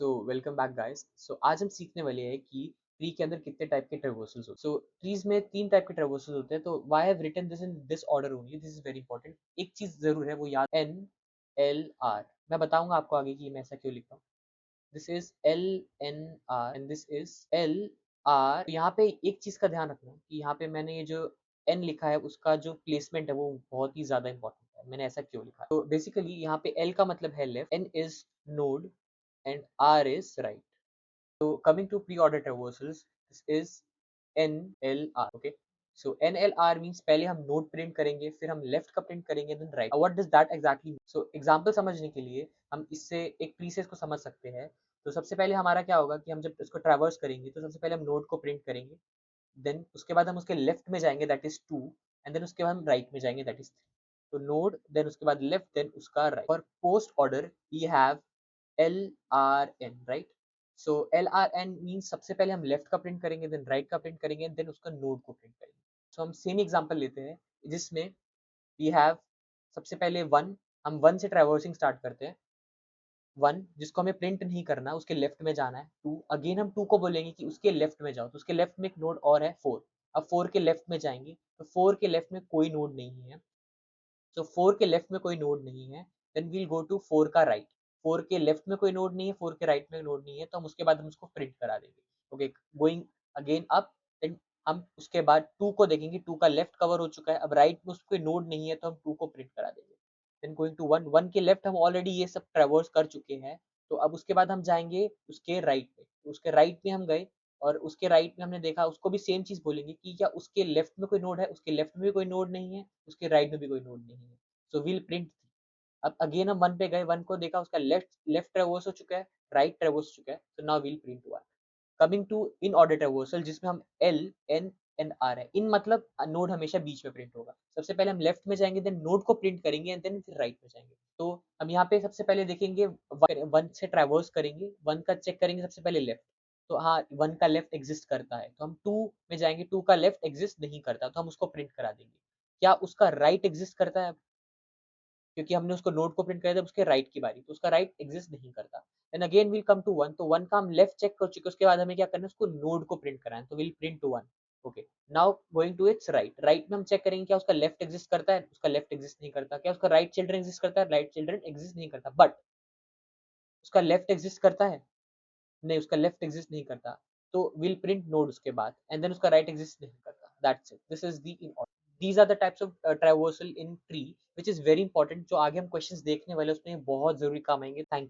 सो welcome back guys. So आज हम सीखने वाले हैं कि ट्री के अंदर कितने टाइप के ट्रेवर्सल्स होते हैं। सो ट्रीज में 3 टाइप के ट्रेवर्सल्स होते हैं। तो why have written this in this order only, this is very important. एक चीज जरूर है वो याद, एन एल आर। मैं बताऊंगा आपको आगे कि मैं ऐसा क्यों लिख रहा हूँ। This is L N R and this is L R. यहाँ पे एक चीज का ध्यान रखना कि यहाँ पे मैंने ये जो एन लिखा है उसका जो प्लेसमेंट है वो बहुत ही ज्यादा इंपॉर्टेंट है। मैंने ऐसा क्यों लिखा है? तो बेसिकली यहाँ पे एल का मतलब है left, N is node and R is right. So coming to pre-order traversals, this is NLR. Okay. So NLR means पहले हम नोड प्रिंट करेंगे, फिर हम लेफ्ट का प्रिंट करेंगे, then right. What does that exactly mean? So example समझने के लिए हम इससे एक प्रीसेस को समझ सकते हैं। तो सबसे पहले हमारा क्या होगा कि हम जब इसको ट्रैवर्स करेंगे तो सबसे पहले हम नोड को प्रिंट करेंगे, देन उसके बाद हम उसके लेफ्ट में जाएंगे, दैट इज 2, एंड देन उसके बाद हम राइट में जाएंगे, दैट इज 3। तो नोड, देन उसके बाद लेफ्ट, देन उसका राइट। और post order we have LRN, right. So LRN means सबसे पहले हम लेफ्ट का प्रिंट करेंगे, देन राइट का प्रिंट करेंगे, देन उसका नोड को प्रिंट करेंगे। सो हम सेम एग्जांपल लेते हैं जिसमें वी हैव सबसे पहले 1, हम 1 से ट्रैवर्सिंग स्टार्ट करते हैं। 1 जिसको हमें प्रिंट नहीं करना, उसके लेफ्ट में जाना है। 2 अगेन हम 2 को बोलेंगे कि उसके लेफ्ट में जाओ, तो उसके लेफ्ट में एक नोड और है 4। अब 4 के लेफ्ट में जाएंगे तो 4 के लेफ्ट में कोई नोड नहीं है। तो 4 के लेफ्ट में कोई नोड नहीं है, देन वील गो टू 4 का राइट। 4 के लेफ्ट में कोई नोड नहीं है, 4 के राइट में नोड नहीं है, तो हम उसके बाद हम उसको प्रिंट करा देंगे। Okay, going again up, then हम उसके बाद 2 को देखेंगे, 2 का लेफ्ट कवर हो चुका है, अब राइट में उसको कोई नोड नहीं है तो हम 2 को प्रिंट करा देंगे। देन गोइंग टू 1, 1 के लेफ्ट हम ऑलरेडी ये सब ट्रैवर्स कर चुके हैं, तो अब उसके बाद हम जाएंगे उसके राइट में। तो उसके राइट में हम गए और उसके राइट में हमने देखा, उसको भी सेम चीज बोलेंगे कि क्या उसके लेफ्ट में कोई नोड है, उसके लेफ्ट में भी कोई नोड नहीं है, उसके राइट में भी कोई नोड नहीं है। So will print. अब अगेन हम 1 पे गए, 1 को देखा, उसका लेफ्ट लेफ्ट ट्रेवर्स हो चुका है, राइट ट्रेवर्स हो चुका है, तो now will print 1। Coming to in order traversal जिसमें हम एल एन एंड आर है। इन मतलब नोड हमेशा बीच में प्रिंट होगा। सबसे पहले हम लेफ्ट में जाएंगे, देन नोड को प्रिंट करेंगे, एंड देन फिर राइट में जाएंगे। तो हम यहाँ पे सबसे पहले देखेंगे 1 से ट्रैवर्स करेंगे, 1 का चेक करेंगे सबसे पहले लेफ्ट। तो हाँ, 1 का लेफ्ट एग्जिस्ट करता है, तो हम 2 में जाएंगे, 2 का लेफ्ट एग्जिस्ट नहीं करता, तो हम उसको प्रिंट करा देंगे। क्या उसका राइट एग्जिस्ट करता है? क्योंकि हमने उसको नोड को प्रिंट कराया था, उसके राइट की बारी, तो उसका राइट एग्जिस्ट नहीं करता। Then again will come to 1, तो 1 का हम लेफ्ट चेक कर चुके, उसके बाद हमें क्या करना है, उसको नोड को प्रिंट कराना है, तो will print to 1। Okay, now going to its right. Right में हम चेक करेंगे क्या उसका लेफ्ट एग्जिस्ट करता है, उसका लेफ्ट एग्जिस्ट नहीं करता। क्या उसका राइट चिल्ड्रन एग्जिस्ट करता है, राइट चिल्ड्रन एग्जिस्ट नहीं करता। बट उसका लेफ्ट एग्जिस्ट करता है, नहीं, उसका लेफ्ट एग्जिस्ट नहीं करता, तो विल प्रिंट नोड उसके बाद, एंड देन उसका राइट एग्जिस्ट नहीं करता। That's it, this is the in order. These are the types of traversal in tree, which is very important. जो आगे हम क्वेश्चंस देखने वाले हैं उसमें बहुत जरूरी काम आएंगे। थैंक